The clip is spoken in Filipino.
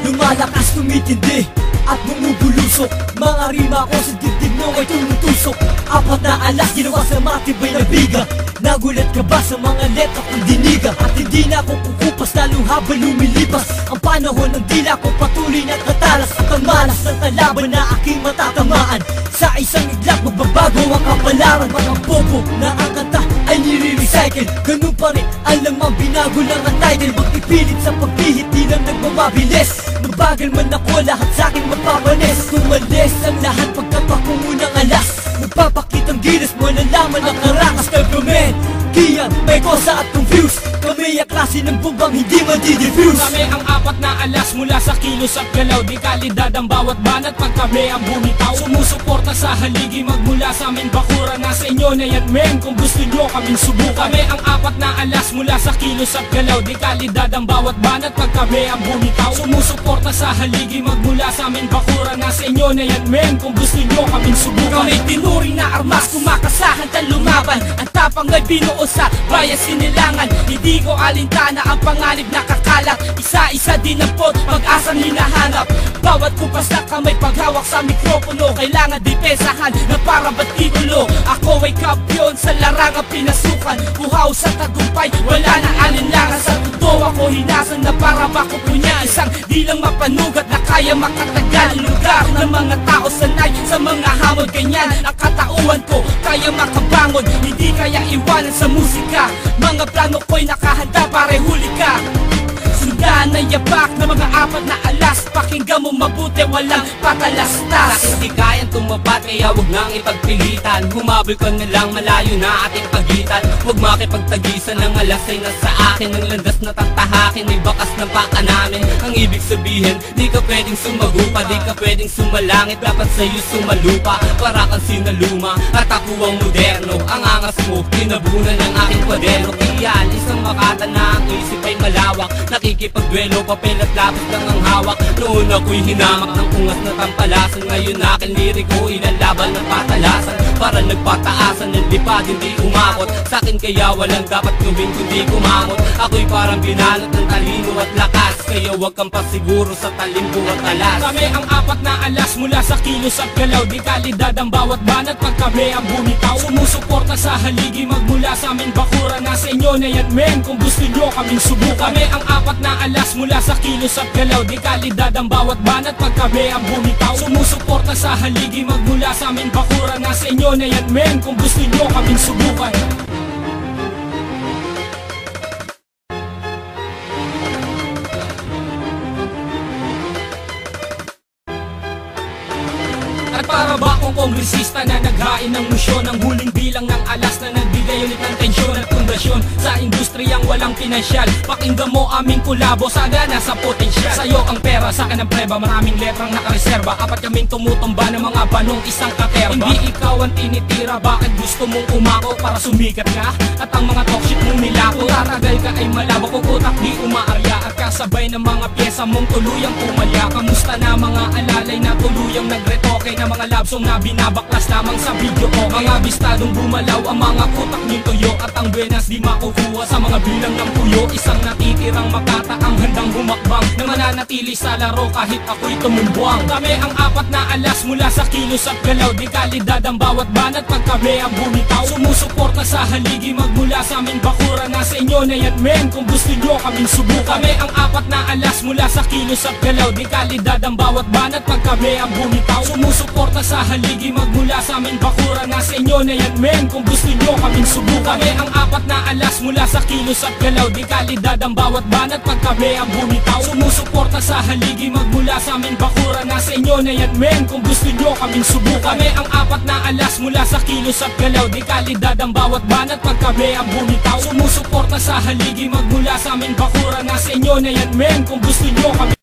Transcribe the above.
Lumalakas, tumitindi at bumubulusok. Mga rima ko sa dibdib mo ay tumutusok. Apat na alas, ginawa sa matibay na biga. Nagulat ka ba sa mga letra kong diniga? At hindi na ako kukupas lalong habang lumilipas ang panahon ng dila ko patuloy na katalas. At ang malas ng kalaban na aking matatamaan. Sa isang iglap magbabago ang kapalaran. Mga bobo na ang kanta ay nire-recycle. Ganun pa rin, alam ang binago lang ang title. Magpipilit sa pagbihit, di lang nagmamabilis. Mabagal man ako, lahat sa'kin magpapanis. Tumalis ang lahat pagkapakungunang alas. Magpapakitang gilas mo, nalaman ang karakas. Kagrumen, kiyan, may kosa at confused. Kami ang klase ng bumbang hindi madi-diffuse. Kami ang apat na alas mula sa kilos at galaw. Di kalidad ang bawat banat pag kami ang bumitaw. Sumusuporta sa haligi magmula sa aming bakura. Nasa inyo na yan men kung gusto nyo kaming subukan. Kami ang apat na alas mula sa kilos at galaw. Di kalidad ang bawat banat pag kami ang bumitaw. Sumusuporta sa haligi magmula sa aming bakura. Nasa inyo na yan men kung gusto nyo kaming subukan. Kami tinuring na armas, kumakasahan at lumaban. Ang tapang ay binuo sa bayas sinilangan. Hindi ko alintana ang panganib na kakalat. Isa-isa din ang pot, pag-asang hinahanap. Bawat kupas na kamay paghawak sa mikropono. Kailangan depensahan na para ba't titulo. Ako ay kampiyon sa larangang pinasukan. Buhaw sa tagumpay, wala na alinlangan. Sa totoo ako hinasan na para makupunya. Isang di lang mapanugat na kaya makatagal. Lugar ng mga tao sanay sa mga hamon. Ganyan ang katauhan ko, kaya makabangon. Hindi kaya iwanan sa musika. Mga plano ko'y nakahanda para huli ka. Sundan na yapak na mga apat na alas. Pakinggan mo mabuti, walang patalastas. Hindi kayang tumapat, kaya wag nang ipagpilitan. Humabol ka na lang, malayo na ating pagitan. Huwag makipagtagisan ng alas ay nasa akin. Ang landas na tatahakin ay bakas ng paka namin. Ang ibig sabihin, di ka pwedeng sumagupa, di ka pwedeng sumalangit. Dapat sa'yo sumalupa, para kang sinaluma at ako ang moderno. Ang angas mo, kinabunan ng aking kwaderno. Kaya isang makata na ang isip ay malawak. Nakikipagduelo, papel at lapis lang ang hawak. Noon ako'y hinamak ng ungas na tampalasan. Ngayon aking liriko, ilalaban ng patalasan. Para nagpataasan ng lipad, hindi umakot. Sa'kin kaya walang dapat gawin kundi kumamot. Ako'y parang binalot ng talino at lakas. Kaya wag kang pasiguro sa talimbo at alas. Kami ang apat na alas mula sa kilos at galaw. Di kalidad ang bawat banat pag kami ang bumitaw. Sumusuporta sa haligi magmula sa aming bakura. Nasa inyo na yan men kung gusto nyo kaming subukan. Kami ang apat na alas mula sa kilos at galaw. Di kalidad ang bawat banat pag kami ang bumitaw. Sumusuporta sa haligi magmula sa aming bakura. Nasa inyo na yan men kung gusto nyo kaming subukan. At para ba akong kongresista na naghain ng musyon? Ang huling bilang ng alas na nagbigay ulit ng tensyon at pundasyon sa industriyang walang pinansyal. Pakinggan mo aming kulabo, sagana sa potensyal. Sa'yo ang pera, sa'kin ang preba, maraming letrang nakareserba. Apat kaming tumutumba ng mga banong isang katerba. Hindi ikaw ang tinitira, bakit gusto mong umako para sumikat ka? At ang mga talk shit mong nilako, tatagal ka ay malabo kung utak di umaarya. At kasabay ng mga pyesa mong tuluyang pumalya. Kamusta na mga alalay na tuluyang nagretoke na mga love song na binabaklas lamang sa video ko. Mga bistadong bumalaw ang mga kutak ng tuyo. At ang buenas di makukuha sa mga bilang ng puyo. Isang natitirang makata ang handang humakbang na mananatili sa laro kahit ako'y tumumbuang. Kami ang apat na alas mula sa kilos at galaw. Di kalidad ang bawat banat pag kami ang bumitaw. Sumusuporta sa haligi magmula sa aming bakura. Nasa inyo na yan men kung gusto nyo kaming subukan. Kami ang apat na alas mula sa kilos at galaw. Di kalidad ang bawat banat pag kami ang bumitaw. Sumusuporta sa haligi magmula sa aming bakura. Nasa inyo na yan men, kung gusto nyo kaming subukan. Kami ang apat na alas mula sa kilos at galaw, di kalidad ang bawat banat pag kami ang bumitaw. Sumusuporta sa haligi magmula sa aming bakura. Nasa inyo na yan men, kung gusto nyo kaming subukan. Kami ang apat na alas mula sa kilos at galaw, di kalidad ang bawat banat pag kami ang bumitaw. Sumusuporta sa haligi magmula sa aming bakura. Nasa inyo na yan men, kung gusto nyo kami